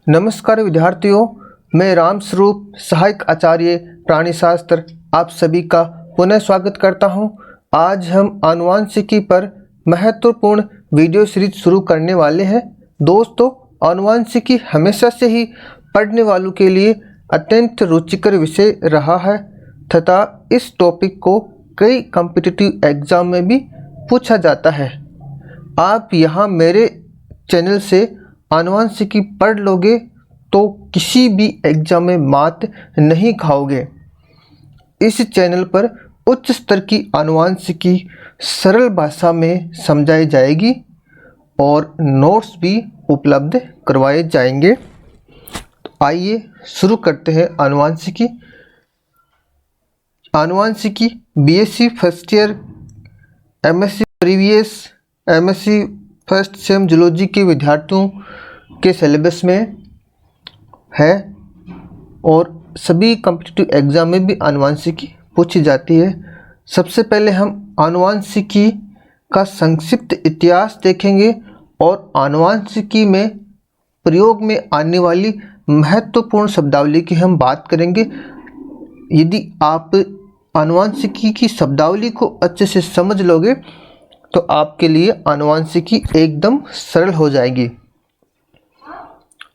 नमस्कार विद्यार्थियों, मैं राम स्वरूप सहायक आचार्य प्राणीशास्त्र आप सभी का पुनः स्वागत करता हूं। आज हम आनुवंशिकी पर महत्वपूर्ण वीडियो सीरीज शुरू करने वाले हैं। दोस्तों, आनुवंशिकी हमेशा से ही पढ़ने वालों के लिए अत्यंत रुचिकर विषय रहा है तथा इस टॉपिक को कई कॉम्पिटिटिव एग्जाम में भी पूछा जाता है। आप यहाँ मेरे चैनल से आनुवंशिकी पढ़ लोगे तो किसी भी एग्जाम में मात नहीं खाओगे। इस चैनल पर उच्च स्तर की आनुवंशिकी सरल भाषा में समझाई जाएगी और नोट्स भी उपलब्ध करवाए जाएंगे। तो आइए शुरू करते हैं आनुवंशिकी। आनुवंशिकी BSc first year, MSc previous, MSc first sem zoology के विद्यार्थियों के सिलेबस में है और सभी कॉम्पिटिटिव एग्जाम में भी आनुवंशिकी पूछी जाती है। सबसे पहले हम आनुवंशिकी का संक्षिप्त इतिहास देखेंगे और आनुवंशिकी में प्रयोग में आने वाली महत्वपूर्ण शब्दावली की हम बात करेंगे। यदि आप आनुवंशिकी की शब्दावली को अच्छे से समझ लोगे तो आपके लिए आनुवंशिकी एकदम सरल हो जाएगी।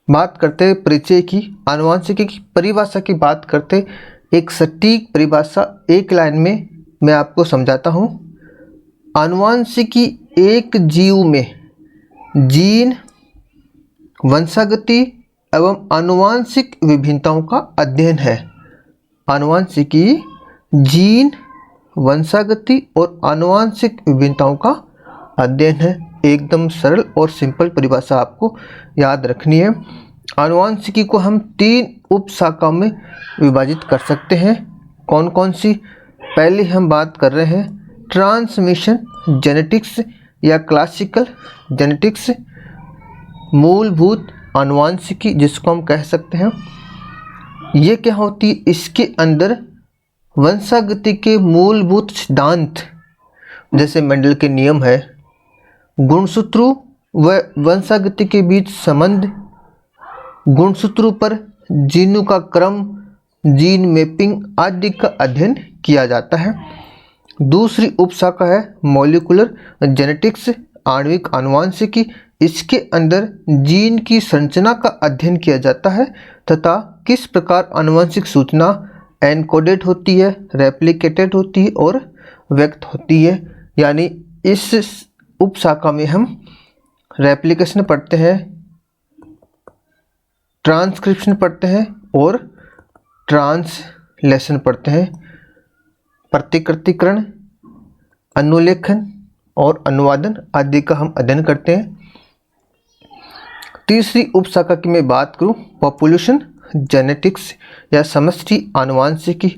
बात करते हैं परिचय की। आनुवंशिकी की परिभाषा की बात करते एक सटीक परिभाषा एक लाइन में मैं आपको समझाता हूँ। आनुवंशिकी एक जीव में जीन, वंशागति एवं आनुवंशिक विभिन्नताओं का अध्ययन है। आनुवंशिकी जीन, वंशागति और आनुवंशिक विभिन्नताओं का अध्ययन है। एकदम सरल और सिंपल परिभाषा आपको याद रखनी है। आनुवंशिकी को हम 3 उपशाखाओं में विभाजित कर सकते हैं। कौन कौन सी? पहले हम बात कर रहे हैं ट्रांसमिशन जेनेटिक्स या क्लासिकल जेनेटिक्स, मूलभूत आनुवंशिकी जिसको हम कह सकते हैं। ये क्या होती है? इसके अंदर वंशागति के मूलभूत सिद्धांत जैसे मेंडल के नियम है, गुणसूत्रों व वंशागति के बीच संबंध, गुणसूत्रों पर जीनों का क्रम, जीन मैपिंग आदि का अध्ययन किया जाता है। दूसरी उपशाखा है मॉलिक्यूलर जेनेटिक्स, आणविक आनुवंशिकी। इसके अंदर जीन की संरचना का अध्ययन किया जाता है तथा किस प्रकार आनुवंशिक सूचना एनकोडेड होती है, रेप्लिकेटेड होती है और व्यक्त होती है। यानी इस उपशाखा में हम रेप्लिकेशन पढ़ते हैं, ट्रांसक्रिप्शन पढ़ते हैं और ट्रांसलेशन पढ़ते हैं। प्रतिकृतिकरण, अनुलेखन और अनुवादन आदि का हम अध्ययन करते हैं। तीसरी उपशाखा की मैं बात करूं पॉपुलेशन जेनेटिक्स या समष्टि आनुवंशिकी।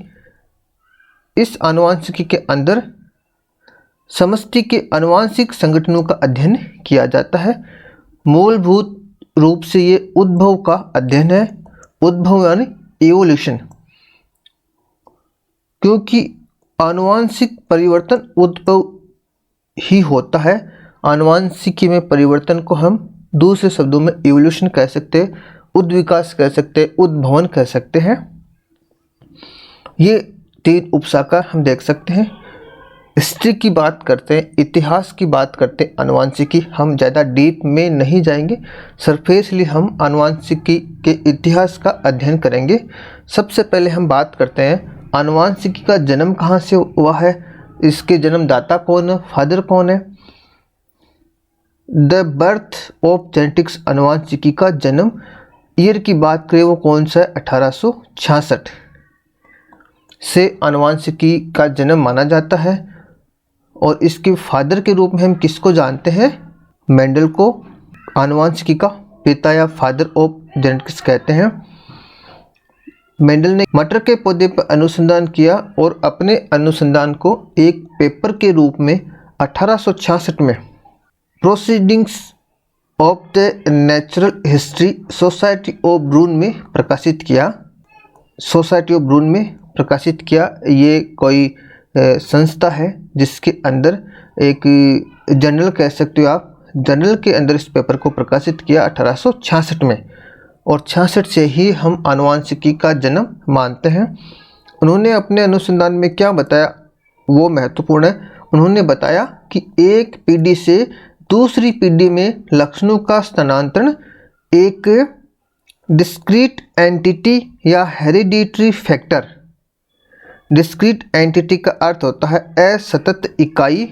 इस आनुवंशिकी के अंदर समष्टि के आनुवंशिक संगठनों का अध्ययन किया जाता है। मूलभूत रूप से ये उद्भव का अध्ययन है। उद्भव यानी इवोल्यूशन, क्योंकि आनुवंशिक परिवर्तन उद्भव ही होता है। आनुवंशिकी में परिवर्तन को हम दूसरे शब्दों में इवोल्यूशन कह सकते हैं, उद्विकास कह सकते हैं, उद्भवन कह सकते हैं। ये 3 उपशाखा हम देख सकते हैं। हिस्ट्री की बात करते हैं, इतिहास की बात करते हैं। आनुवंशिकी हम ज़्यादा डीप में नहीं जाएंगे, सरफेसली हम आनुवंशिकी के इतिहास का अध्ययन करेंगे। सबसे पहले हम बात करते हैं आनुवंशिकी का जन्म कहाँ से हुआ है, इसके जन्मदाता कौन है, फादर कौन है। द बर्थ ऑफ जेनेटिक्स, आनुवंशिकी का जन्म ईयर की बात करें वो कौन सा है, 1866 से आनुवंशिकी का जन्म माना जाता है। और इसके फादर के रूप में हम किसको जानते हैं? मेंडल को आनुवंशिकी का पिता या फादर ऑफ जेनेटिक्स कहते हैं। मेंडल ने मटर के पौधे पर अनुसंधान किया और अपने अनुसंधान को एक पेपर के रूप में 1866 में proceedings of the natural history society of Brunn में प्रकाशित किया। सोसाइटी ऑफ ब्रून में प्रकाशित किया। ये कोई संस्था है जिसके अंदर एक जर्नल कह सकते हो आप, जर्नल के अंदर इस पेपर को प्रकाशित किया 1866 में। और 66 से ही हम आनुवांशिकी का जन्म मानते हैं। उन्होंने अपने अनुसंधान में क्या बताया वो महत्वपूर्ण है। उन्होंने बताया कि एक पीढ़ी से दूसरी पीढ़ी में लक्षणों का स्थानांतरण एक डिस्क्रीट एंटिटी या हेरिडिटरी फैक्टर, डिस्क्रीट एंटिटी का अर्थ होता है असतत इकाई,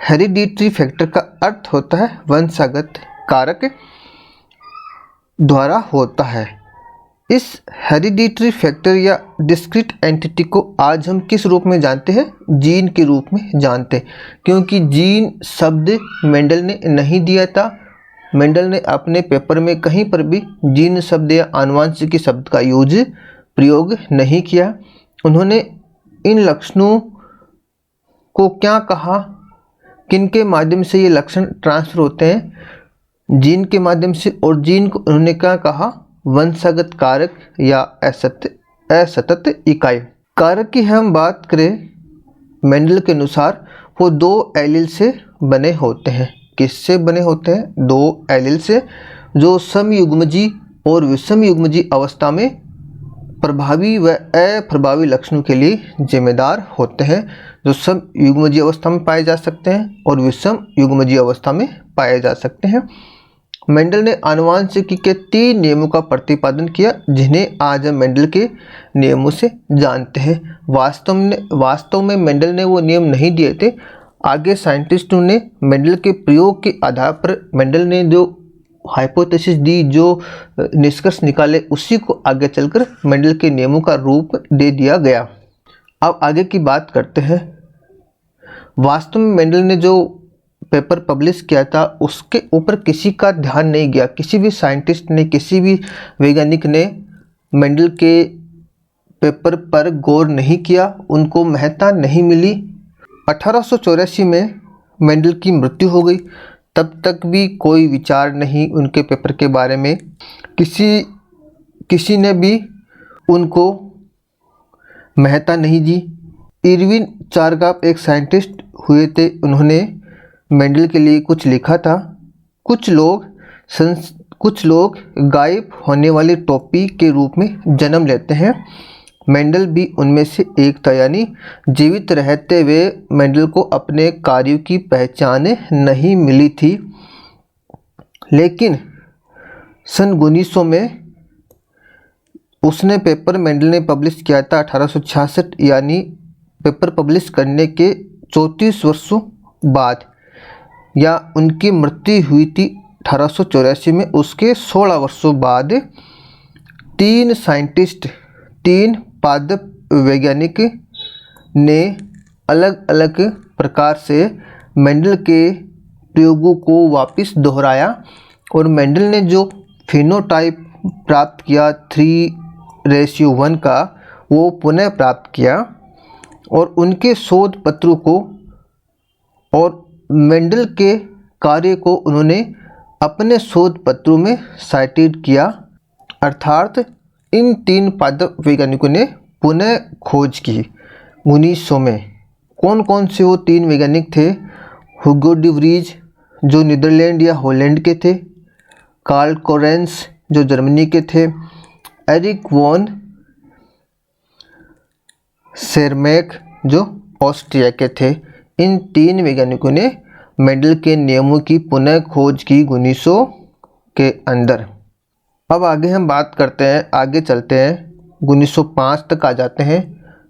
हेरिडिटरी फैक्टर का अर्थ होता है वंशागत कारक, द्वारा होता है। इस हेरिडिटरी फैक्टर या डिस्क्रीट एंटिटी को आज हम किस रूप में जानते हैं? जीन के रूप में जानते हैं, क्योंकि जीन शब्द मेंडल ने नहीं दिया था। मेंडल ने अपने पेपर में कहीं पर भी जीन शब्द या आनुवांशिकी शब्द का प्रयोग नहीं किया। उन्होंने इन लक्षणों को क्या कहा, किनके माध्यम से ये लक्षण ट्रांसफर होते हैं? जीन के माध्यम से। और जीन को उन्होंने क्या कहा? वंशागत कारक या असतत इकाई। कारक की हम बात करें, मेंडल के अनुसार वो 2 एलील से बने होते हैं। किससे बने होते हैं? 2 एलील से, जो समयुग्मजी और विषमयुग्मजी अवस्था में प्रभावी व अप्रभावी लक्षणों के लिए जिम्मेदार होते हैं, जो समयुग्मजी अवस्था में पाए जा सकते हैं और विषम युग्मजी अवस्था में पाए जा सकते हैं। मेंडल ने आनुवांशिकी के 3 नियमों का प्रतिपादन किया, जिन्हें आज हम मेंडल के नियमों से जानते हैं। वास्तव में मेंडल ने वो नियम नहीं दिए थे। आगे साइंटिस्टों ने मेंडल के प्रयोग के आधार पर मेंडल ने जो हाइपोथेसिस दी, जो निष्कर्ष निकाले, उसी को आगे चलकर मेंडल के नियमों का रूप दे दिया गया। अब आगे की बात करते हैं। वास्तव में मेंडल ने जो पेपर पब्लिश किया था उसके ऊपर किसी का ध्यान नहीं गया। किसी भी साइंटिस्ट ने, किसी भी वैज्ञानिक ने मेंडल के पेपर पर गौर नहीं किया, उनको महत्ता नहीं मिली। 1884 में मेंडल की मृत्यु हो गई। तब तक भी कोई विचार नहीं उनके पेपर के बारे में, किसी ने भी उनको महत्ता नहीं दी। इरविन चारगाफ एक साइंटिस्ट हुए थे। उन्होंने मेंडल के लिए कुछ लिखा था। कुछ लोग गायब होने वाली टोपी के रूप में जन्म लेते हैं। मेंडल भी उनमें से एक था, यानी जीवित रहते हुए मेंडल को अपने कार्यों की पहचान नहीं मिली थी। लेकिन सन 1900 में उसने पेपर मेंडल ने पब्लिश किया था 1866, यानी पेपर पब्लिश करने के 34 वर्षों बाद, या उनकी मृत्यु हुई थी 1884 में। उसके 16 वर्षों बाद 3 पादप वैज्ञानिक ने अलग अलग प्रकार से मेंडल के प्रयोगों को वापस दोहराया और मेंडल ने जो फिनोटाइप प्राप्त किया 3:1 का, वो पुनः प्राप्त किया और उनके शोध पत्रों को और मेंडल के कार्य को उन्होंने अपने शोध पत्रों में साइटेड किया। अर्थात इन 3 पादप वैज्ञानिकों ने पुनः खोज की 1900 में। कौन कौन से वो 3 वैज्ञानिक थे? हुगो डी व्रीज जो नीदरलैंड या हॉलैंड के थे, कार्ल कोरेंस जो जर्मनी के थे, एरिक वॉन शेरमैक जो ऑस्ट्रिया के थे। इन 3 वैज्ञानिकों ने मेंडल के नियमों की पुनः खोज की 1900 के अंदर। अब आगे हम बात करते हैं, आगे चलते हैं, 1905 तक आ जाते हैं।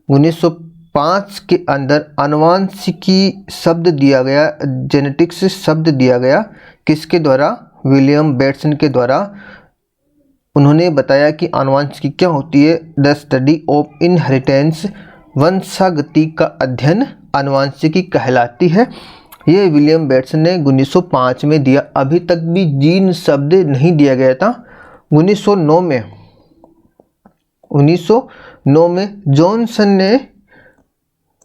1905 के अंदर आनुवांशिकी शब्द दिया गया, जेनेटिक्स शब्द दिया गया। किसके द्वारा? विलियम बेटसन के द्वारा। उन्होंने बताया कि आनुवांशिकी क्या होती है। द स्टडी ऑफ इनहेरिटेंस, वंशागति का अध्ययन आनुवांशिकी कहलाती है। ये विलियम बेटसन ने 1905 में दिया। अभी तक भी जीन शब्द नहीं दिया गया था। 1909 में जॉनसन ने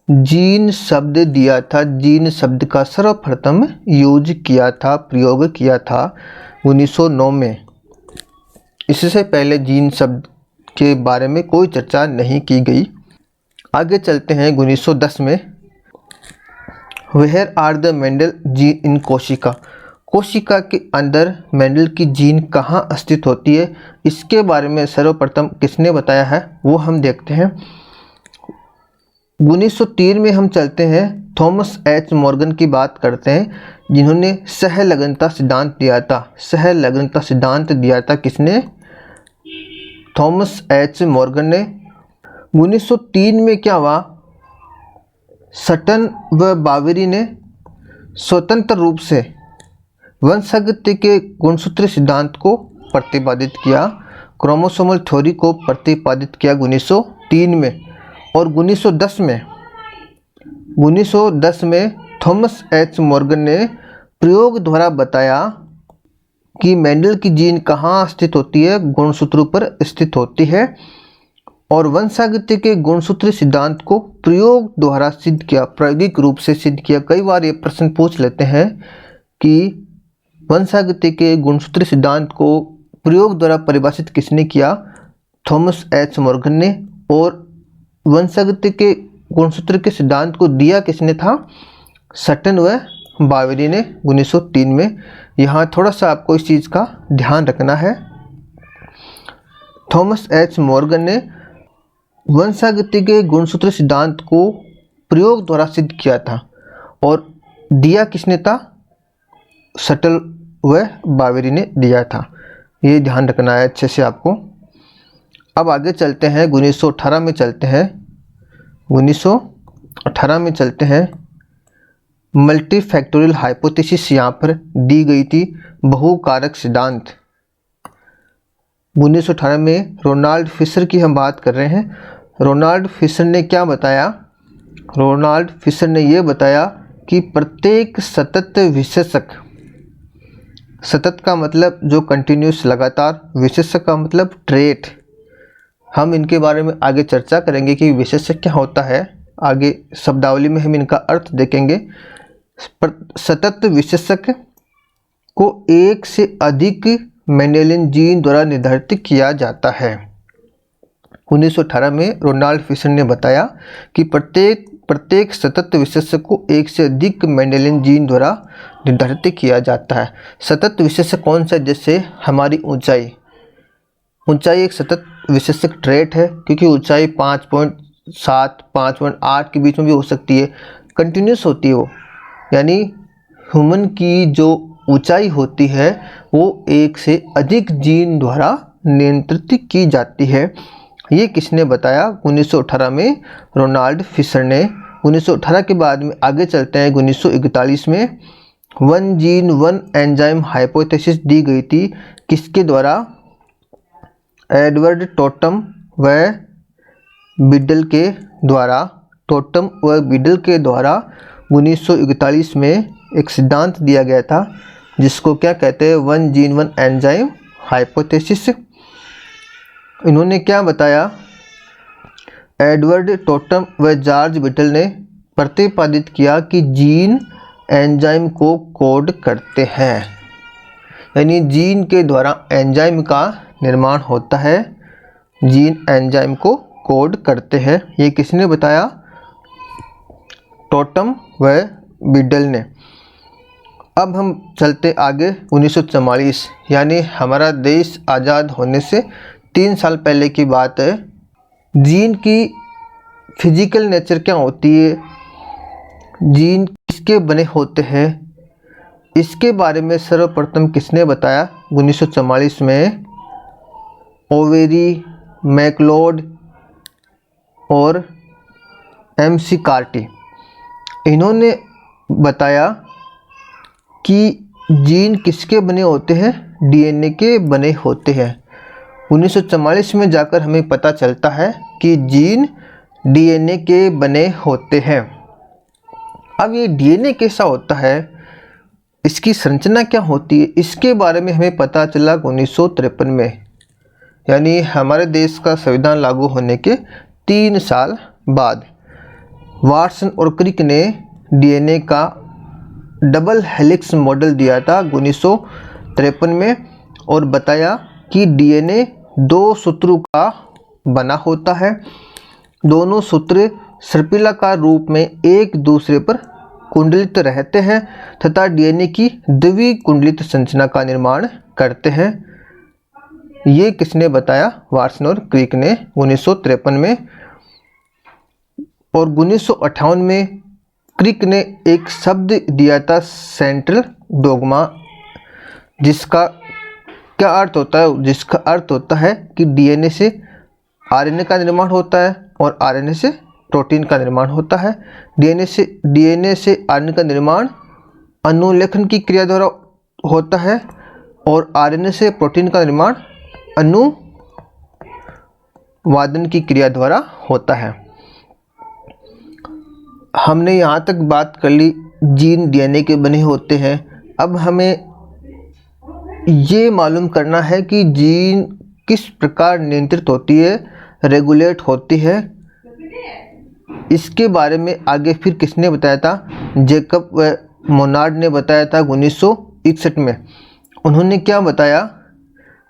जीन शब्द दिया था। जीन शब्द का सर्वप्रथम यूज किया था, प्रयोग किया था 1909 में। इससे पहले जीन शब्द के बारे में कोई चर्चा नहीं की गई। आगे चलते हैं 1910 में। Where are the Mendel gene in कोशिका। कोशिका के अंदर मेंडल की जीन कहाँ स्थित होती है, इसके बारे में सर्वप्रथम किसने बताया है वो हम देखते हैं। 1903 में हम चलते हैं, थॉमस एच मॉर्गन की बात करते हैं, जिन्होंने सहलग्नता सिद्धांत दिया था। सहलग्नता सिद्धांत दिया था किसने? थॉमस एच मॉर्गन ने। 1903 में क्या हुआ, सटन व बावेरी ने स्वतंत्र रूप से वंशागति के गुणसूत्र सिद्धांत को प्रतिपादित किया, क्रोमोसोमल थ्योरी को प्रतिपादित किया 1903 में। और 1910 में थॉमस एच मॉर्गन ने प्रयोग द्वारा बताया कि मेंडल की जीन कहाँ स्थित होती है, गुणसूत्रों पर स्थित होती है, और वंशागति के गुणसूत्र सिद्धांत को प्रयोग द्वारा सिद्ध किया, प्रायोगिक रूप से सिद्ध किया। कई बार ये प्रश्न पूछ लेते हैं कि वंशागति के गुणसूत्र सिद्धांत को प्रयोग द्वारा परिभाषित किसने किया? थॉमस एच मॉर्गन ने। और वंशागति के गुणसूत्र के सिद्धांत को दिया किसने था? सटन व बावेरी ने 1903 में। यहाँ थोड़ा सा आपको इस चीज़ का ध्यान रखना है। थॉमस एच मॉर्गन ने वंशागति के गुणसूत्र सिद्धांत को प्रयोग द्वारा सिद्ध किया था, और दिया किसने था? सटल व बावेरी ने दिया था। ये ध्यान रखना है अच्छे से आपको। अब आगे चलते हैं, 1918 में चलते हैं। 1918 में चलते हैं। मल्टीफैक्टोरियल हाइपोथेसिस यहाँ पर दी गई थी, बहुकारक सिद्धांत। 1918 में रोनाल्ड फिशर की हम बात कर रहे हैं। रोनाल्ड फिशर ने क्या बताया? रोनाल्ड फिशर ने ये बताया कि प्रत्येक सतत विशेषक, सतत का मतलब जो कंटिन्यूस लगातार, विशेषक का मतलब ट्रेट। हम इनके बारे में आगे चर्चा करेंगे कि विशेषक क्या होता है, आगे शब्दावली में हम इनका अर्थ देखेंगे। सतत विशेषक को एक से अधिक मेंडेलियन जीन द्वारा निर्धारित किया जाता है। 1918 में रोनाल्ड फिशर ने बताया कि प्रत्येक सतत विशेषक को एक से अधिक मेंडेलियन जीन द्वारा निर्धारित किया जाता है। सतत विशेषक कौन सा? जैसे हमारी ऊंचाई, ऊंचाई एक सतत विशेषक ट्रेट है, क्योंकि ऊंचाई 5.7 5.8 के बीच में भी हो सकती है, कंटिन्यूस होती है वो। यानी ह्यूमन की जो ऊंचाई होती है वो एक से अधिक जीन द्वारा नियंत्रित की जाती है। ये किसने बताया? 1918 में रोनाल्ड फिशर ने। 1918 के बाद में आगे चलते हैं, 1941 में one gene one enzyme hypothesis दी गई थी। किसके द्वारा? एडवर्ड टोटम व बिडल के द्वारा। टोटम व बिडल के द्वारा 1941 में एक सिद्धांत दिया गया था, जिसको क्या कहते हैं? One gene one enzyme hypothesis. इन्होंने क्या बताया? एडवर्ड टोटम व जॉर्ज बिटल ने प्रतिपादित किया कि जीन एंजाइम को कोड करते हैं, यानी जीन के द्वारा एंजाइम का निर्माण होता है, जीन एंजाइम को कोड करते हैं। ये किसने बताया? टोटम व बिडल ने। अब हम चलते आगे, 1944, यानी हमारा देश आज़ाद होने से 3 साल पहले की बात है। जीन की फिजिकल नेचर क्या होती है, जीन किसके बने होते हैं, इसके बारे में सर्वप्रथम किसने बताया? 1944 में ओवेरी, मैकलोड और MC कार्टी, इन्होंने बताया कि जीन किसके बने होते हैं? DNA के बने होते हैं। 1944 में जाकर हमें पता चलता है कि जीन DNA के बने होते हैं। अब ये DNA कैसा होता है, इसकी संरचना क्या होती है, इसके बारे में हमें पता चला 1953 में, यानी हमारे देश का संविधान लागू होने के 3 साल बाद। वाटसन और क्रिक ने DNA का डबल हेलिक्स मॉडल दिया था 1953 में, और बताया कि DNA 2 सूत्रों का बना होता है। दोनों सूत्र सर्पिलाकार रूप में एक दूसरे पर कुंडलित रहते हैं तथा डीएनए की द्विकुंडलित संरचना का निर्माण करते हैं। ये किसने बताया? वाटसन और क्रिक ने 1953 में। और 1958 में क्रिक ने एक शब्द दिया था सेंट्रल डोग्मा, जिसका क्या अर्थ होता है? जिसका अर्थ होता है कि डीएनए से आरएनए का निर्माण होता है और आरएनए से प्रोटीन का निर्माण होता है। डीएनए से आरएनए का निर्माण अनुलेखन की क्रिया द्वारा होता है और आरएनए से प्रोटीन का निर्माण अनुवादन की क्रिया द्वारा होता है। हमने यहाँ तक बात कर ली जीन डीएनए के बने होते हैं। अब हमें ये मालूम करना है कि जीन किस प्रकार नियंत्रित होती है, रेगुलेट होती है। इसके बारे में आगे फिर किसने बताया था? जैकब व मोनार्ड ने बताया था 1961 में। उन्होंने क्या बताया?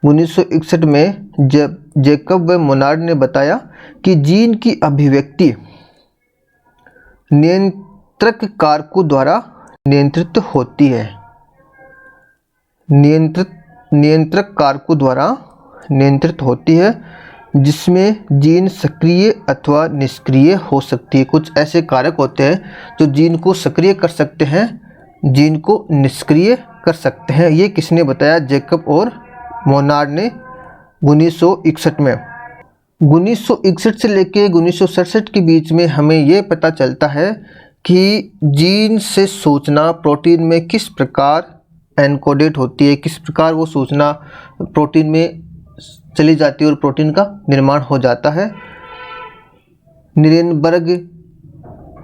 1961 में जब जैकब व मोनार्ड ने बताया कि जीन की अभिव्यक्ति नियंत्रक कारकों द्वारा नियंत्रित होती है। नियंत्रक कारकों द्वारा नियंत्रित होती है, जिसमें जीन सक्रिय अथवा निष्क्रिय हो सकती है। कुछ ऐसे कारक होते हैं जो जीन को सक्रिय कर सकते हैं, जीन को निष्क्रिय कर सकते हैं। ये किसने बताया? जैकब और मोनार्ड ने 1961 में। 1961 से लेके 1967 के बीच में हमें ये पता चलता है कि जीन से सूचना प्रोटीन में किस प्रकार एनकोडेट होती है, किस प्रकार वो सूचना प्रोटीन में चली जाती है और प्रोटीन का निर्माण हो जाता है। निरेनबर्ग,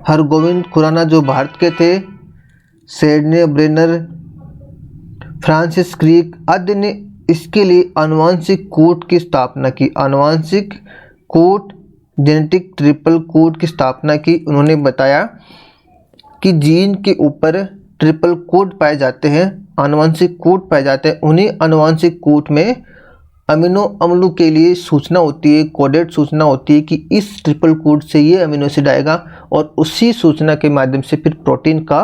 हरगोविंद खुराना जो भारत के थे, सेडने ब्रेनर, फ्रांसिस क्रिक आदि ने इसके लिए आनुवांशिक कोड की स्थापना की। आनुवांशिक कोड, जेनेटिक ट्रिपल कोड की स्थापना की। उन्होंने बताया कि जीन के ऊपर ट्रिपल कोड पाए जाते हैं, आनुवांशिक कोड पाए जाते हैं। उन्हीं आनुवांशिक कोड में अमीनो अम्लों के लिए सूचना होती है, कोडेड सूचना होती है कि इस ट्रिपल कोड से ये अमीनो एसिड आएगा और उसी सूचना के माध्यम से फिर प्रोटीन का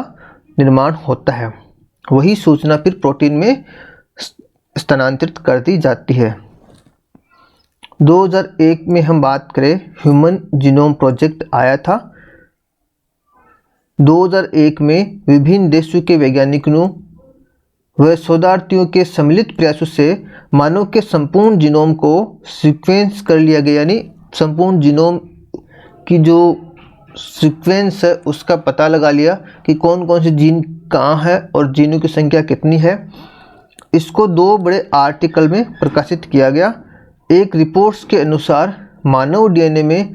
निर्माण होता है। वही सूचना फिर प्रोटीन में स्थानांतरित कर दी जाती है। 2001 में हम बात करें, ह्यूमन जीनोम प्रोजेक्ट आया था। 2001 में विभिन्न देशों के वैज्ञानिकों व शोधार्थियों के सम्मिलित प्रयासों से मानव के संपूर्ण जीनोम को सीक्वेंस कर लिया गया। यानी संपूर्ण जीनोम की जो सीक्वेंस है उसका पता लगा लिया कि कौन कौन से जीन कहाँ है और जीनों की संख्या कितनी है। इसको 2 बड़े आर्टिकल में प्रकाशित किया गया। एक रिपोर्ट्स के अनुसार मानव डीएनए में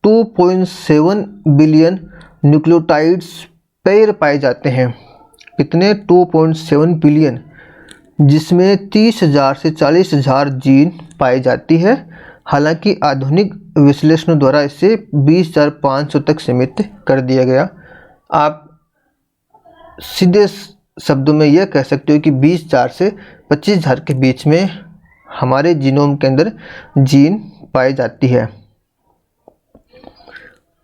2.7 बिलियन न्यूक्लियोटाइड्स पेयर पाए जाते हैं। कितने? 2.7 बिलियन, जिसमें 30,000 से 40,000 जीन पाई जाती है। हालांकि आधुनिक विश्लेषणों द्वारा इसे 20,500 तक सीमित कर दिया गया। आप सीधे शब्दों में यह कह सकते हो कि 20,000 से 25,000 के बीच में हमारे जीनोम के अंदर जीन पाई जाती है।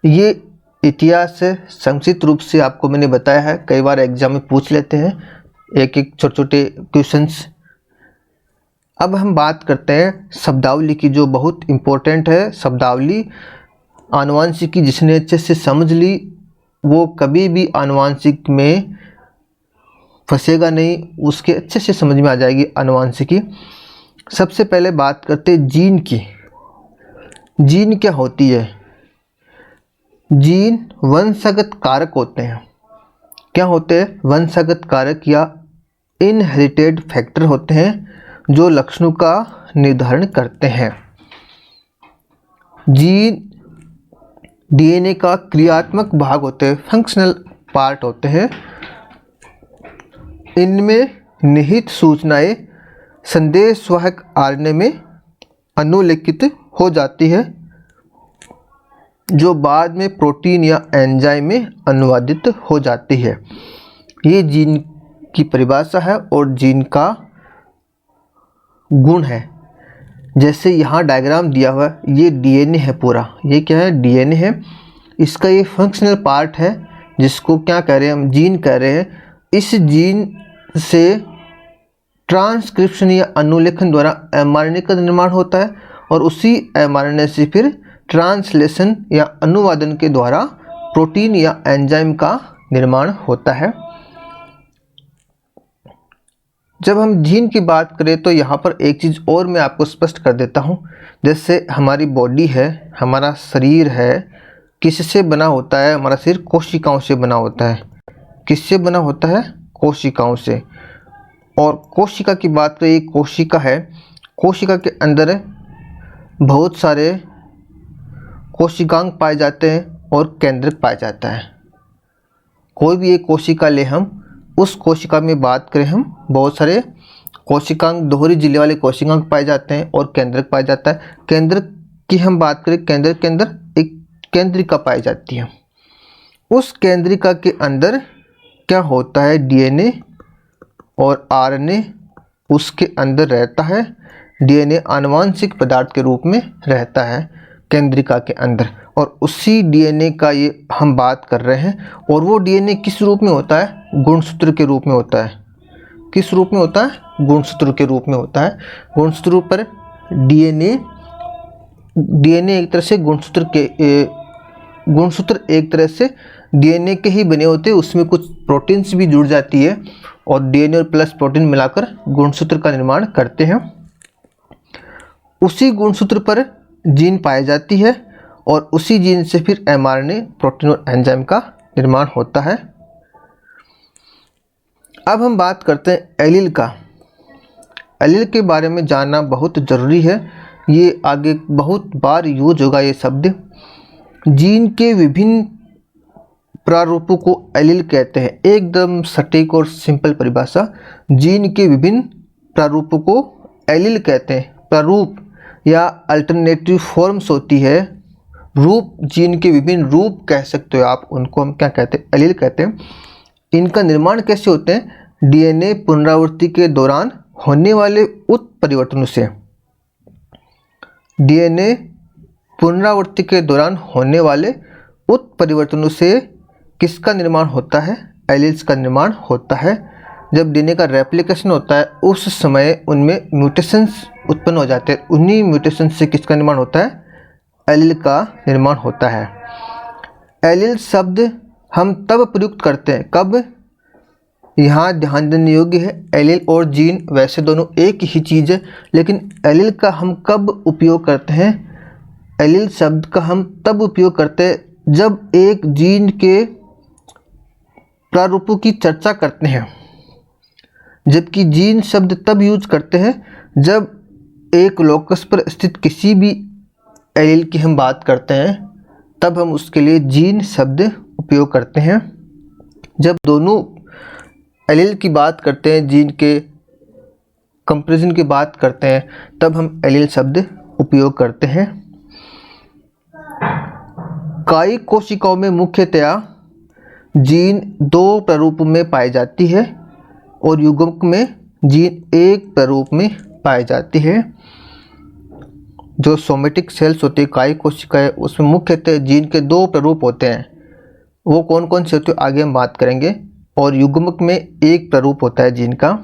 ये इतिहास है, संक्षिप्त रूप से आपको मैंने बताया है। कई बार एग्जाम में पूछ लेते हैं एक एक छोटे छोटे क्वेश्चंस। अब हम बात करते हैं शब्दावली की, जो बहुत इम्पोर्टेंट है। शब्दावली आनुवांशिकी जिसने अच्छे से समझ ली वो कभी भी आनुवांशिक में फंसेगा नहीं, उसके अच्छे से समझ में आ जाएगी आनुवांशिकी। सबसे पहले बात करते हैं जीन की। जीन क्या होती है? जीन वंशगत कारक होते हैं। क्या होते हैं? वंशगत कारक या इनहेरिटेड फैक्टर होते हैं जो लक्षणों का निर्धारण करते हैं। जीन डीएनए का क्रियात्मक भाग होते हैं, फंक्शनल पार्ट होते हैं। इनमें निहित सूचनाएं संदेशवाहक आरएनए में अनुलेखित हो जाती है, जो बाद में प्रोटीन या एंजाइम में अनुवादित हो जाती है। ये जीन की परिभाषा है और जीन का गुण है। जैसे यहाँ डायग्राम दिया हुआ है, ये डीएनए है पूरा। ये क्या है? डीएनए है। इसका ये फंक्शनल पार्ट है जिसको क्या कह रहे हैं हम, जीन कह रहे हैं, इस जीन से ट्रांसक्रिप्शन या अनुलेखन द्वारा एमआरएनए का निर्माण होता है और उसी एमआरएनए से फिर ट्रांसलेशन या अनुवादन के द्वारा प्रोटीन या एंजाइम का निर्माण होता है। जब हम जीन की बात करें तो यहाँ पर एक चीज़ और मैं आपको स्पष्ट कर देता हूँ। जैसे हमारी बॉडी है, हमारा शरीर है, किससे बना होता है? हमारा शरीर कोशिकाओं से बना होता है। किससे बना होता है? कोशिकाओं से। और कोशिका की बात करें, कोशिका है, कोशिका के अंदर बहुत सारे कोशिकांग पाए जाते हैं और केंद्रक पाया जाता है। कोई भी एक कोशिका ले हम, उस कोशिका में बात करें हम, बहुत सारे कोशिकांग, दोहरी झिल्ली वाले कोशिकांग पाए जाते हैं और केंद्रक पाया जाता है। केंद्रक की हम बात करें, केंद्रक के अंदर एक केंद्रिका पाई जाती है। उस केंद्रिका के अंदर क्या होता है? डीएनए और आरएनए उसके अंदर रहता है। डीएनए आनुवांशिक पदार्थ के रूप में रहता है केंद्रिका के अंदर, और उसी डीएनए का ये हम बात कर रहे हैं। और वो डीएनए किस रूप में होता है? गुणसूत्र के रूप में होता है। किस रूप में होता है? गुणसूत्र के रूप में होता है। गुणसूत्र पर डीएनए एक तरह से गुणसूत्र एक तरह से डीएनए के ही बने होते हैं। उसमें कुछ प्रोटीन्स भी जुड़ जाती है और डीएनए और प्लस प्रोटीन मिलाकर गुणसूत्र का निर्माण करते हैं। उसी गुणसूत्र पर जीन पाई जाती है और उसी जीन से फिर एमआरएनए, प्रोटीन और एंजाइम का निर्माण होता है। अब हम बात करते हैं एलील का। एलील के बारे में जानना बहुत ज़रूरी है, ये आगे बहुत बार यूज होगा ये शब्द। जीन के विभिन्न प्रारूपों को एलील कहते हैं। एकदम सटीक और सिंपल परिभाषा, जीन के विभिन्न प्रारूपों को एलील कहते हैं। प्रारूप या अल्टरनेटिव फॉर्म्स होती है, रूप, जीन के विभिन्न रूप कह सकते हो आप, उनको हम क्या कहते हैं? एलील कहते हैं। इनका निर्माण कैसे होते हैं? डीएनए पुनरावृत्ति के दौरान होने वाले उत्परिवर्तनों से। डीएनए पुनरावृत्ति के दौरान होने वाले उत्परिवर्तनों से किसका निर्माण होता है? एलील्स का निर्माण होता है। जब डीएनए का रेप्लिकेशन होता है उस समय उनमें म्यूटेशंस उत्पन्न हो जाते हैं। उन्हीं म्यूटेशन से किसका निर्माण होता है? एलील का निर्माण होता है। एलील शब्द हम तब प्रयुक्त करते हैं, कब? यहाँ ध्यान देने योग्य है, एलील और जीन वैसे दोनों एक ही चीज़ है, लेकिन एलील का हम कब उपयोग करते हैं? एलील शब्द का हम तब उपयोग करते हैं जब एक जीन के प्रारूपों की चर्चा करते हैं। जबकि जीन शब्द तब यूज करते हैं जब एक लोकस पर स्थित किसी भी एलील की हम बात करते हैं, तब हम उसके लिए जीन शब्द उपयोग करते हैं। जब दोनों एलील की बात करते हैं, जीन के कंपैरिजन की बात करते हैं, तब हम एलील शब्द उपयोग करते हैं। कायिक कोशिकाओं में मुख्यतया जीन दो प्रारूपों में पाई जाती है और युग्मक में जीन एक प्रारूप में पाई जाती है। जो सोमेटिक सेल्स होती है, कायिक कोशिकाएं, उसमें मुख्यतः जीन के दो प्रारूप होते हैं। वो कौन कौन से होते हैं आगे हम बात करेंगे। और युग्मक में एक प्रारूप होता है जीन का।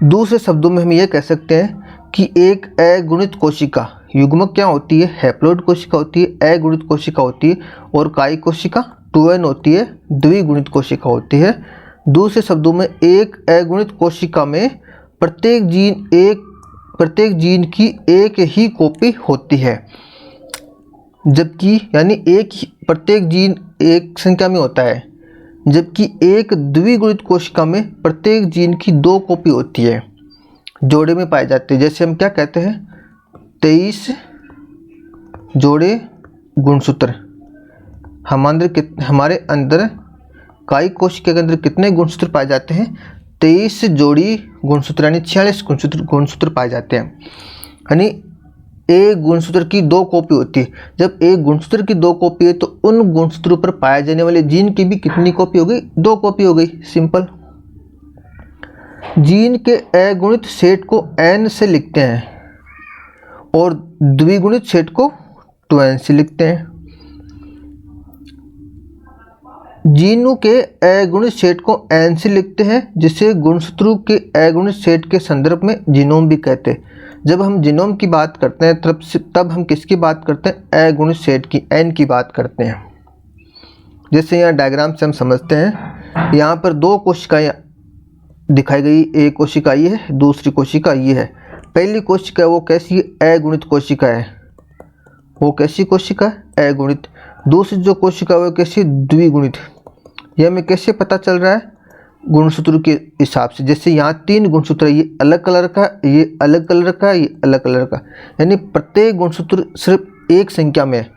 दूसरे शब्दों में हम ये कह सकते हैं कि एक अगुणित कोशिका, युग्मक क्या होती है? हैप्लोइड कोशिका होती है, अगुणित कोशिका होती है, और कायिक कोशिका 2n होती है, द्विगुणित कोशिका होती है। दूसरे शब्दों में एक अगुणित कोशिका में प्रत्येक जीन की एक ही कॉपी होती है, जबकि यानी प्रत्येक जीन एक संख्या में होता है, जबकि एक द्विगुणित कोशिका में प्रत्येक जीन की दो कॉपी होती है, जोड़े में पाए जाते हैं। जैसे हम क्या कहते हैं? 23 जोड़े गुणसूत्र। हमारे अंदर कायिक कोशिका के अंदर कितने गुणसूत्र पाए जाते हैं? 23 जोड़ी गुणसूत्र, यानी 46 गुणसूत्र पाए जाते हैं। यानी एक गुणसूत्र की दो कॉपी होती है। जब एक गुणसूत्र की दो कॉपी है तो उन गुणसूत्रों पर पाए जाने वाले जीन की भी कितनी कॉपी हो गई? दो कॉपी हो गई, सिंपल। जीन के अगुणित सेट को n से लिखते हैं और द्विगुणित सेट को 2n से लिखते हैं। जीनों के अगुणित सेट को एन से लिखते हैं, जिसे गुणसूत्रों के अगुणित सेट के संदर्भ में जीनोम भी कहते हैं। जब हम जीनोम की बात करते हैं तब हम किसकी बात करते हैं? अगुणित सेट की, एन की बात करते हैं। जैसे यहाँ डायग्राम से हम समझते हैं, यहाँ पर दो कोशिकाएं दिखाई गई, एक कोशिका ये है, दूसरी कोशिका ये है। पहली कोशिका वो कैसी है? अगुणित कोशिका है। वो कैसी कोशिका है? अगुणित। दूसरी जो कोशिका वो कैसी? द्विगुणित। यह हमें कैसे पता चल रहा है? गुणसूत्र के हिसाब से। जैसे यहाँ 3 गुणसूत्र, ये अलग कलर का, ये अलग कलर का, ये अलग कलर का, यानी प्रत्येक गुणसूत्र सिर्फ एक संख्या में है,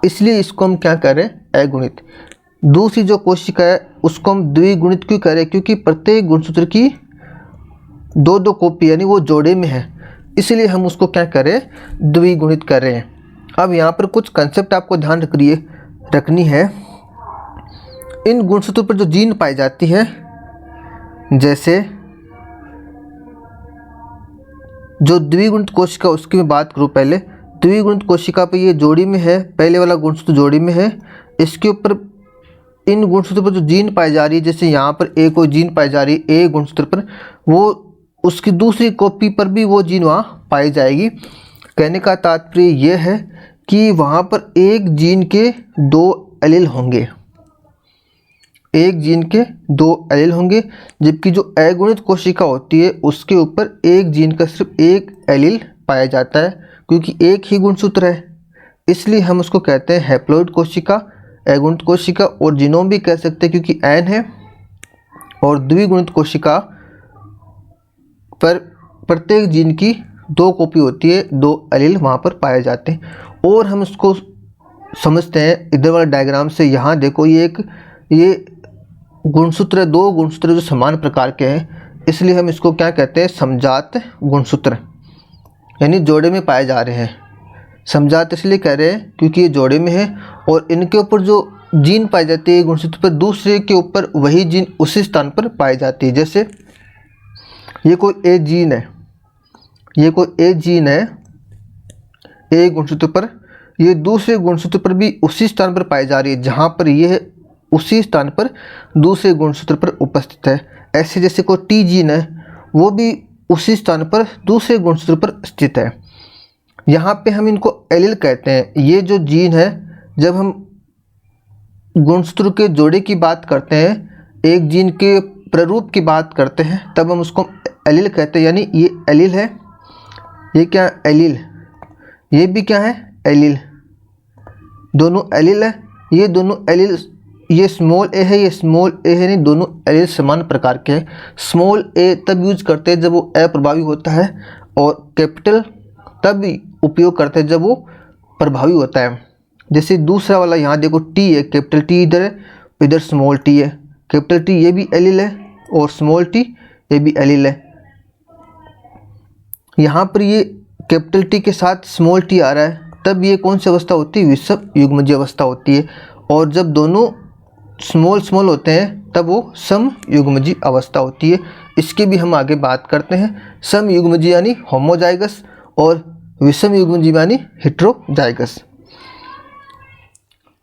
इसलिए इसको हम क्या कह रहे हैं? अगुणित। दूसरी जो कोशिका है उसको हम द्विगुणित क्यों कह रहे हैं? क्योंकि प्रत्येक गुणसूत्र की 2-2 कॉपी, यानी वो जोड़े में है, इसलिए हम उसको क्या कर रहे हैं? द्विगुणित कर रहे हैं। अब यहाँ पर कुछ कंसेप्ट आपको ध्यान रखनी है। इन गुणसूत्रों पर जो जीन पाई जाती है, जैसे जो द्विगुणित कोशिका, उसकी मैं बात करूँ पहले। द्विगुणित कोशिका पे ये जोड़ी में है, पहले वाला गुणसूत्र जोड़ी में है, इसके ऊपर इन गुणसूत्रों पर जो जीन पाई जा रही है, जैसे यहाँ पर एक कोई जीन पाई जा रही है ए गुणसूत्र पर, वो उसकी दूसरी कॉपी पर भी वो जीन वहाँ पाई जाएगी। कहने का तात्पर्य ये है कि वहाँ पर एक जीन के 2 एलील होंगे, एक जीन के 2 एलील होंगे, जबकि जो अगुणित कोशिका होती है उसके ऊपर एक जीन का सिर्फ एक एलील पाया जाता है, क्योंकि एक ही गुणसूत्र है, इसलिए हम उसको कहते हैं हैप्लॉइड कोशिका, अगुणित कोशिका, और जीनोम भी कह सकते हैं क्योंकि एन है। और द्विगुणित कोशिका पर प्रत्येक जीन की 2 कॉपी होती है, 2 एलील वहाँ पर पाए जाते हैं। और हम इसको समझते हैं इधर वाले डायग्राम से। यहाँ देखो, ये गुणसूत्र, 2 गुणसूत्र जो समान प्रकार के हैं, इसलिए हम इसको क्या कहते हैं? समजात गुणसूत्र, यानी जोड़े में पाए जा रहे हैं। समजात इसलिए कह रहे हैं क्योंकि ये जोड़े में है, और इनके ऊपर जो जीन पाई जाती है गुणसूत्र पर, दूसरे के ऊपर वही जीन उसी स्थान पर पाई जाती है। जैसे ये कोई ए जीन है, ये कोई ए जीन है ए गुणसूत्र पर, ये दूसरे गुणसूत्र पर भी उसी स्थान पर पाई जा रही है, जहाँ पर ये है उसी स्थान पर दूसरे गुणसूत्र पर उपस्थित है। ऐसे जैसे कोई टी जीन है, वो भी उसी स्थान पर दूसरे गुणसूत्र पर स्थित है। यहाँ पे हम इनको एलील कहते हैं। ये जो जीन है, जब हम गुणसूत्र के जोड़े की बात करते हैं, एक जीन के प्ररूप की बात करते हैं, तब हम उसको एलील कहते हैं। यानी ये एलील है, ये क्या? एलील। ये भी क्या है? एलील। दोनों एलील है। ये दोनों एलील, ये स्मॉल ए है, ये स्मॉल ए है, नहीं, दोनों एलील समान प्रकार के हैं। स्मॉल ए तब यूज करते हैं जब वो अप्रभावी होता है, और कैपिटल तब उपयोग करते हैं जब वो प्रभावी होता है। जैसे दूसरा वाला यहाँ देखो, टी है, कैपिटल टी इधर है, इधर स्मॉल टी है। कैपिटल टी ये भी एलील है, और स्मॉल टी ये भी एलील है। यहाँ पर ये कैपिटल टी के साथ स्मॉल टी आ रहा है, तब ये कौन सी अवस्था होती है? विषम युग्मजीय अवस्था होती है। और जब दोनों स्मॉल स्मॉल होते हैं तब वो सम युग्मजीय अवस्था होती है। इसकी भी हम आगे बात करते हैं। सम युग्मजीय यानी होमोजाइगस, और विषम युग्मजीय यानी हेटेरोजाइगस।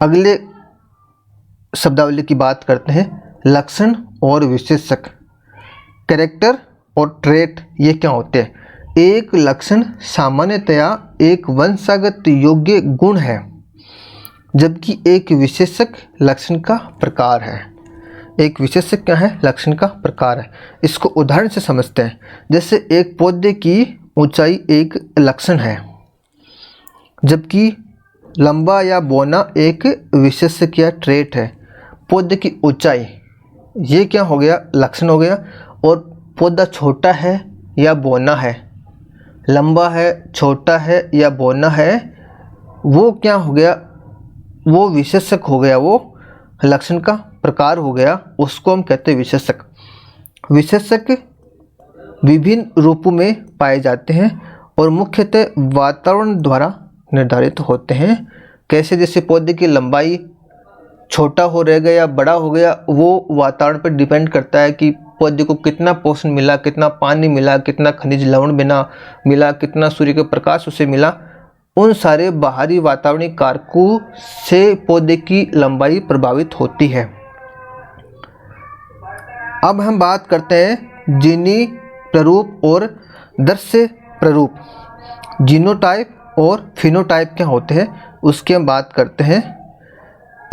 अगले शब्दावली की बात करते हैं, लक्षण और विशेषक। कैरेक्टर और ट्रेट ये क्या होते हैं? एक लक्षण सामान्यतया एक वंशागत योग्य गुण है, जबकि एक विशेषक लक्षण का प्रकार है। एक विशेषक क्या है? लक्षण का प्रकार है। इसको उदाहरण से समझते हैं। जैसे एक पौधे की ऊंचाई एक लक्षण है, जबकि लंबा या बौना एक विशेषक या ट्रेट है। पौधे की ऊंचाई ये क्या हो गया? लक्षण हो गया। और पौधा छोटा है या बौना है, लंबा है, छोटा है या बौना है, वो क्या हो गया? वो विशेषक हो गया, वो लक्षण का प्रकार हो गया, उसको हम कहते हैं विशेषक। विशेषक विभिन्न रूपों में पाए जाते हैं और मुख्यतः वातावरण द्वारा निर्धारित होते हैं। कैसे? जैसे पौधे की लंबाई छोटा हो रह गया या बड़ा हो गया, वो वातावरण पर डिपेंड करता है कि पौधे को कितना पोषण मिला, कितना पानी मिला, कितना खनिज लवण मिला, कितना सूर्य का प्रकाश उसे मिला। उन सारे बाहरी वातावरणीय कारकों से पौधे की लंबाई प्रभावित होती है। अब हम बात करते हैं जीनी प्ररूप और दृश्य प्ररूप। जीनोटाइप और फिनोटाइप क्या होते हैं उसकी हम बात करते हैं।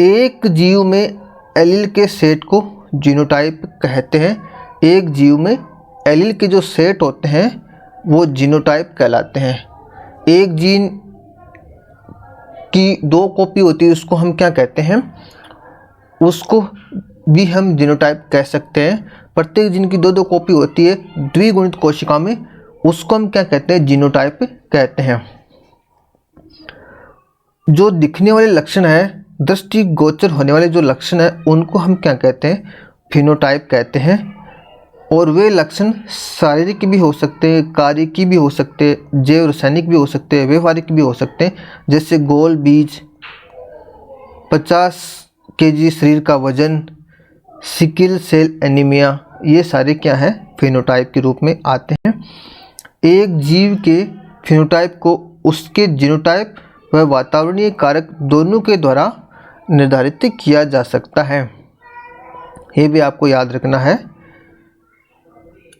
एक जीव में एलील के सेट को जीनोटाइप कहते हैं। एक जीव में एलील के जो सेट होते हैं वो जीनोटाइप कहलाते हैं। एक जीन की 2 कॉपी होती है उसको हम क्या कहते हैं, उसको भी हम जीनोटाइप कह सकते हैं। प्रत्येक जीन की 2-2 कॉपी होती है द्विगुणित कोशिका में, उसको हम क्या कहते हैं, जीनोटाइप कहते हैं। जो दिखने वाले लक्षण है, दृष्टिगोचर होने वाले जो लक्षण है उनको हम क्या कहते हैं, फिनोटाइप कहते हैं। और वे लक्षण शारीरिक भी हो सकते हैं, कार्य की भी हो सकते हैं, जैव रासायनिक भी हो सकते हैं, व्यवहारिक भी हो सकते हैं। जैसे गोल बीज, 50 केजी शरीर का वजन, सिकिल सेल एनीमिया, ये सारे क्या हैं, फिनोटाइप के रूप में आते हैं। एक जीव के फिनोटाइप को उसके जीनोटाइप व वातावरणीय कारक दोनों के द्वारा निर्धारित किया जा सकता है। ये भी आपको याद रखना है,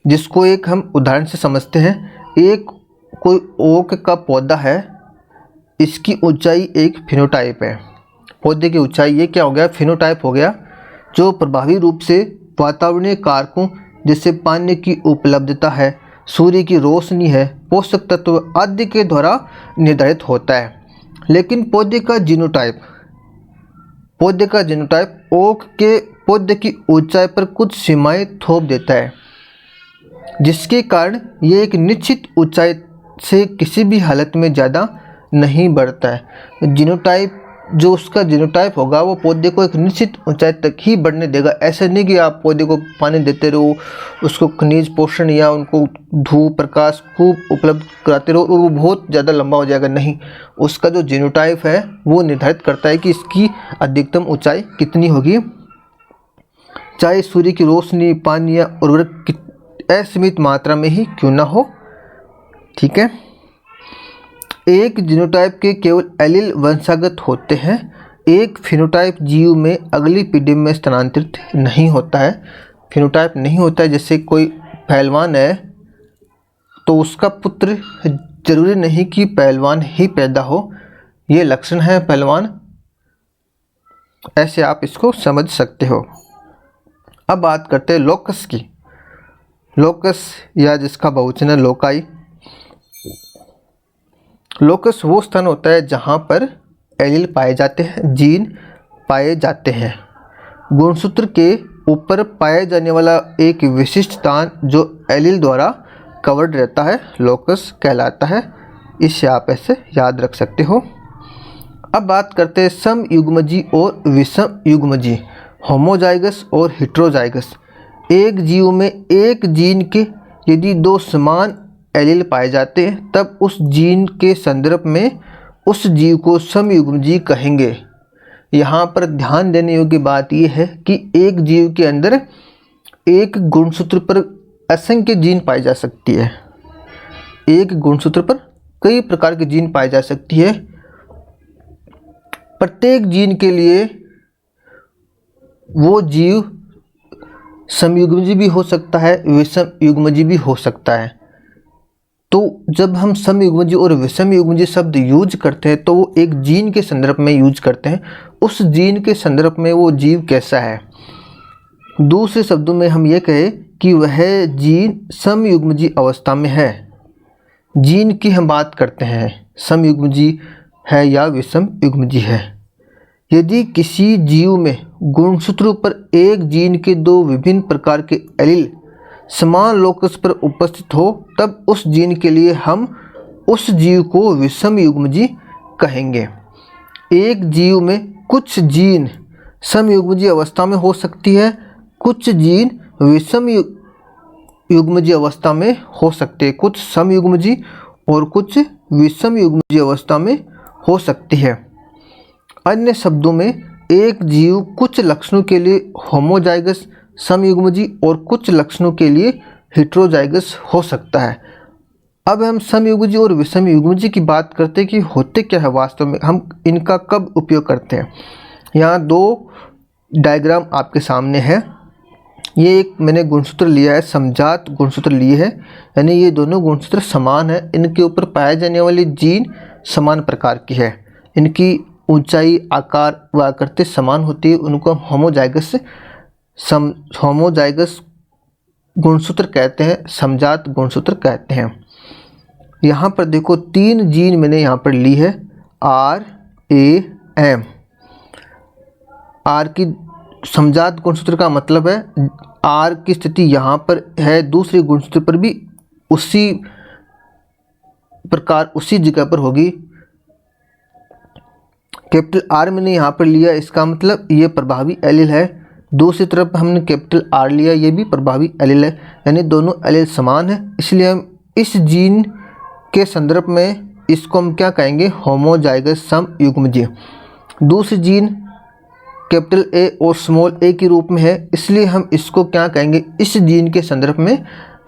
जिसको एक हम उदाहरण से समझते हैं। एक कोई ओक का पौधा है, इसकी ऊंचाई एक फिनोटाइप है। पौधे की ऊंचाई ये क्या हो गया, फिनोटाइप हो गया, जो प्रभावी रूप से वातावरणीय कारकों जैसे पानी की उपलब्धता है, सूर्य की रोशनी है, पोषक तत्व आदि के द्वारा निर्धारित होता है। लेकिन पौधे का जीनोटाइप ओक के पौधे की ऊंचाई पर कुछ सीमाएं थोप देता है, जिसके कारण ये एक निश्चित ऊंचाई से किसी भी हालत में ज़्यादा नहीं बढ़ता है। जीनोटाइप जो उसका जीनोटाइप होगा वो पौधे को एक निश्चित ऊंचाई तक ही बढ़ने देगा। ऐसा नहीं कि आप पौधे को पानी देते रहो, उसको खनिज पोषण या उनको धूप प्रकाश खूब उपलब्ध कराते रहो और वो बहुत ज़्यादा लंबा हो जाएगा, नहीं। उसका जो जीनोटाइप है वो निर्धारित करता है कि इसकी अधिकतम ऊंचाई कितनी होगी, चाहे सूर्य की रोशनी, पानी या उर्वरक असीमित मात्रा में ही क्यों ना हो। ठीक है। एक जीनोटाइप के केवल एलील वंशागत होते हैं। एक फिनोटाइप जीव में अगली पीढ़ी में स्थानांतरित नहीं होता है। फिनोटाइप नहीं होता है, जैसे कोई पहलवान है तो उसका पुत्र जरूरी नहीं कि पहलवान ही पैदा हो, ये लक्षण है पहलवान, ऐसे आप इसको समझ सकते हो। अब बात करते हैं लोकस की। लोकस या जिसका बहुवचन है लोकाई। लोकस वो स्थान होता है जहाँ पर एलील पाए जाते हैं, जीन पाए जाते हैं। गुणसूत्र के ऊपर पाए जाने वाला एक विशिष्ट स्थान जो एलील द्वारा कवर्ड रहता है लोकस कहलाता है। इसे आप ऐसे याद रख सकते हो। अब बात करते हैं समयुग्मजी और विषम युग्मजी, होमोजाइगस और हेटेरोजाइगस। एक जीव में एक जीन के यदि 2 समान एलील पाए जाते हैं तब उस जीन के संदर्भ में उस जीव को समयुग्मजी कहेंगे। यहाँ पर ध्यान देने योग्य बात यह है कि एक जीव के अंदर एक गुणसूत्र पर असंख्य जीन पाई जा सकती है। एक गुणसूत्र पर कई प्रकार के जीन पाई जा सकती है। प्रत्येक जीन के लिए वो जीव समयुग्मजी भी हो सकता है, विषम युग्मजी भी हो सकता है। तो जब हम समयुग्मजी और विषम युग्मजी शब्द यूज करते हैं तो वो एक जीन के संदर्भ में यूज करते हैं, उस जीन के संदर्भ में वो जीव कैसा है। दूसरे शब्दों में हम ये कहें कि वह जीन समयुग्मजी अवस्था में है। जीन की हम बात करते हैं, समयुग्मजी है या विषम युग्मजी है। यदि किसी जीव में गुणसूत्रों पर एक जीन के 2 विभिन्न प्रकार के एलील समान लोकस पर उपस्थित हो तब उस जीन के लिए हम उस जीव को विषम युग्मजी कहेंगे। एक जीव में कुछ जीन समयुग्मजी अवस्था में हो सकती है, कुछ जीन विषम युग्मजी अवस्था में हो सकते हैं, कुछ समयुग्मजी और कुछ विषम युग्मजी अवस्था में हो सकती है। अन्य शब्दों में एक जीव कुछ लक्षणों के लिए होमोजाइगस समयुग्मजी और कुछ लक्षणों के लिए हेटेरोजाइगस हो सकता है। अब हम समयुग्मजी और विषमयुग्मजी की बात करते हैं कि होते क्या है वास्तव में, हम इनका कब उपयोग करते हैं। यहाँ दो डायग्राम आपके सामने है। ये एक मैंने गुणसूत्र लिया है, समजात गुणसूत्र लिए है, यानी ये दोनों गुणसूत्र समान है। इनके ऊपर पाए जाने वाली जीन समान प्रकार की है, इनकी ऊंचाई, आकार व आकृति समान होती है। उनको हम होमोजाइगस गुणसूत्र कहते हैं, समजात गुणसूत्र कहते हैं। यहाँ पर देखो 3 जीन मैंने यहाँ पर ली है, RAM। आर की समजात गुणसूत्र का मतलब है R की स्थिति यहाँ पर है, दूसरे गुणसूत्र पर भी उसी प्रकार उसी जगह पर होगी। कैपिटल R मैंने यहाँ पर लिया, इसका मतलब ये प्रभावी एलील है। दूसरी तरफ हमने कैपिटल R लिया, ये भी प्रभावी एलील है, यानी दोनों एलील समान है। इसलिए हम इस जीन के संदर्भ में इसको हम क्या कहेंगे, होमोजाइगस समयुग्मजी। दूसरी जीन कैपिटल A और स्मॉल a के रूप में है, इसलिए हम इसको क्या कहेंगे, इस जीन के संदर्भ में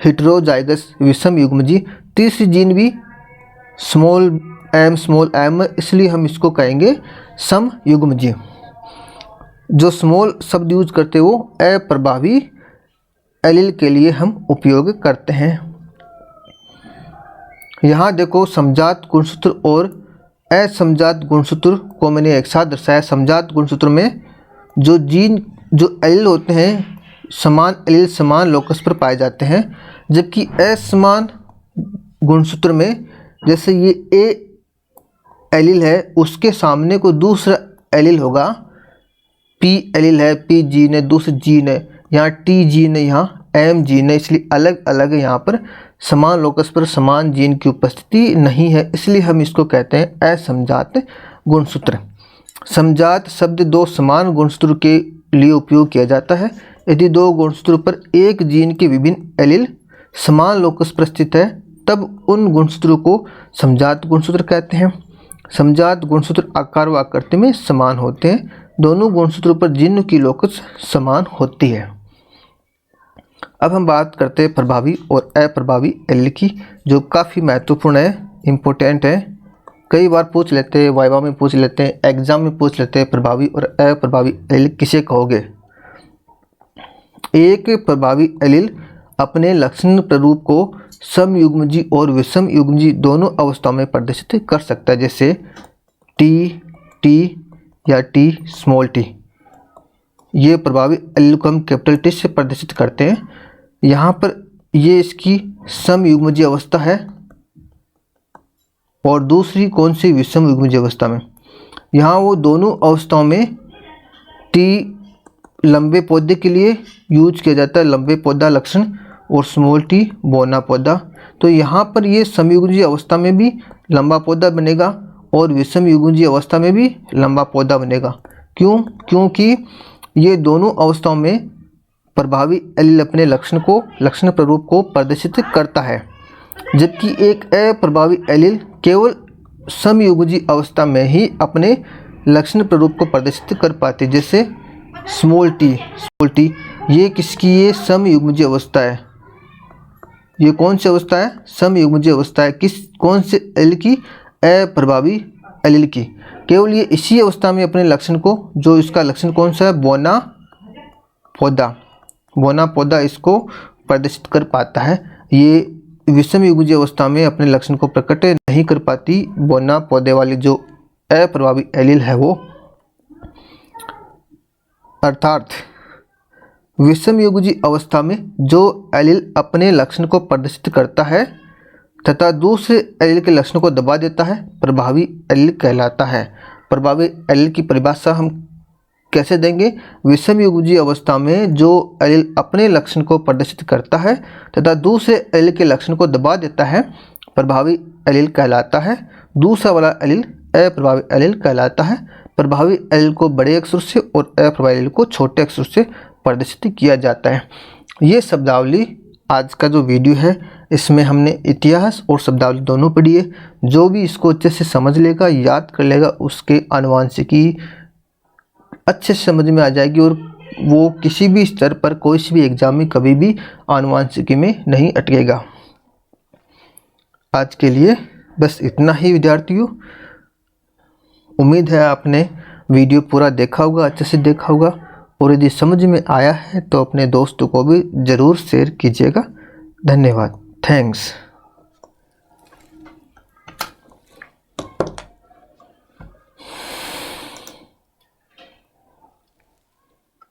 हेटेरोजाइगस विषमयुग्मजी। तीसरी जीन भी स्मॉल m, इसलिए हम इसको कहेंगे समयुग्मजी। जो स्मॉल शब्द यूज करते वो अप्रभावी एलील के लिए हम उपयोग करते हैं। यहाँ देखो समजात गुणसूत्र और असमजात गुणसूत्र को मैंने एक साथ दर्शाया। समजात गुणसूत्र में जो एलील होते हैं, समान एलील समान लोकस पर पाए जाते हैं, जबकि असमान गुणसूत्र में जैसे ये A एलील है, उसके सामने को दूसरा एलील होगा, P एलील है, P जीन है, दूसरी जीन है, यहाँ T जीन है, यहाँ M जीन है, इसलिए अलग अलग यहाँ पर समान लोकस पर समान जीन की उपस्थिति नहीं है, इसलिए हम इसको कहते हैं असमजात गुणसूत्र। समजात शब्द दो समान गुणसूत्र के लिए उपयोग किया जाता है। यदि दो गुणसूत्रों पर एक जीन के विभिन्न एलील समान लोकस पर स्थित है, तब उन गुणसूत्रों को समजात गुणसूत्र कहते हैं। समजात गुणसूत्र आकार व आकृति में समान होते हैं, दोनों गुणसूत्रों पर जीन की लोकस समान होती है। अब हम बात करते हैं प्रभावी और अप्रभावी एलील की, जो काफ़ी महत्वपूर्ण है, इम्पोर्टेंट है। कई बार पूछ लेते हैं, वाइवा में पूछ लेते हैं, एग्जाम में पूछ लेते हैं, प्रभावी और अप्रभावी एलील किसे कहोगे। एक प्रभावी एलील अपने लक्षण प्ररूप को समयुग्मजी और विषमयुग्मजी दोनों अवस्थाओं में प्रदर्शित कर सकता है, जैसे T या T स्मॉल t। ये प्रभावी एलील को हम कैपिटल T से प्रदर्शित करते हैं। यहाँ पर ये इसकी समयुग्मजी अवस्था है और दूसरी कौन सी, विषमयुग्मजी अवस्था में। यहाँ वो दोनों अवस्थाओं में T लंबे पौधे के लिए यूज किया जाता है, लंबे पौधा लक्षण, और स्मॉल t बौना पौधा। तो यहाँ पर ये समयुग्मजी अवस्था में भी लंबा पौधा बनेगा और विषमयुग्मजी अवस्था में भी लंबा पौधा बनेगा। क्यों? क्योंकि ये दोनों अवस्थाओं में प्रभावी एलील अपने लक्षण प्ररूप को प्रदर्शित करता है, जबकि एक अप्रभावी एलील केवल समयुग्मजी अवस्था में ही अपने लक्षण प्ररूप को प्रदर्शित कर पाते, जैसे स्मॉल t। ये किसकी, ये समयुग्मजी अवस्था है। ये कौन सी अवस्था है, समयुग्मजी अवस्था है। कौन से एलील की, अप्रभावी एलील की। केवल ये इसी अवस्था में अपने लक्षण को, जो इसका लक्षण कौन सा है, बौना पौधा इसको प्रदर्शित कर पाता है। ये विषमयुग्मजी अवस्था में अपने लक्षण को प्रकट नहीं कर पाती बौना पौधे वाली जो अप्रभावी एलील है वो। अर्थात विषमयुग्मजी अवस्था में जो एलील अपने लक्षण को प्रदर्शित करता है तथा दूसरे एलील के लक्षण को दबा देता है, प्रभावी एलील कहलाता है। प्रभावी एलील की परिभाषा हम कैसे देंगे, विषमयुग्मजी अवस्था में जो एलील अपने लक्षण को प्रदर्शित करता है तथा दूसरे एलील के लक्षण को दबा देता है, प्रभावी एलील कहलाता है। दूसरा वाला एलील अप्रभावी एलील कहलाता है। प्रभावी एलील को बड़े अक्षर से और अप्रभावी एलील को छोटे अक्षर से प्रदर्शित किया जाता है। ये शब्दावली आज का जो वीडियो है, इसमें हमने इतिहास और शब्दावली दोनों पढ़ी है। जो भी इसको अच्छे से समझ लेगा, याद कर लेगा, उसके आनुवांशिकी अच्छे से समझ में आ जाएगी और वो किसी भी स्तर पर, कोई सी भी एग्जाम में कभी भी आनुवांशिकी में नहीं अटकेगा। आज के लिए बस इतना ही विद्यार्थियों। उम्मीद है आपने वीडियो पूरा देखा होगा, अच्छे से देखा होगा, और यदि समझ में आया है तो अपने दोस्तों को भी ज़रूर शेयर कीजिएगा। धन्यवाद। थैंक्स।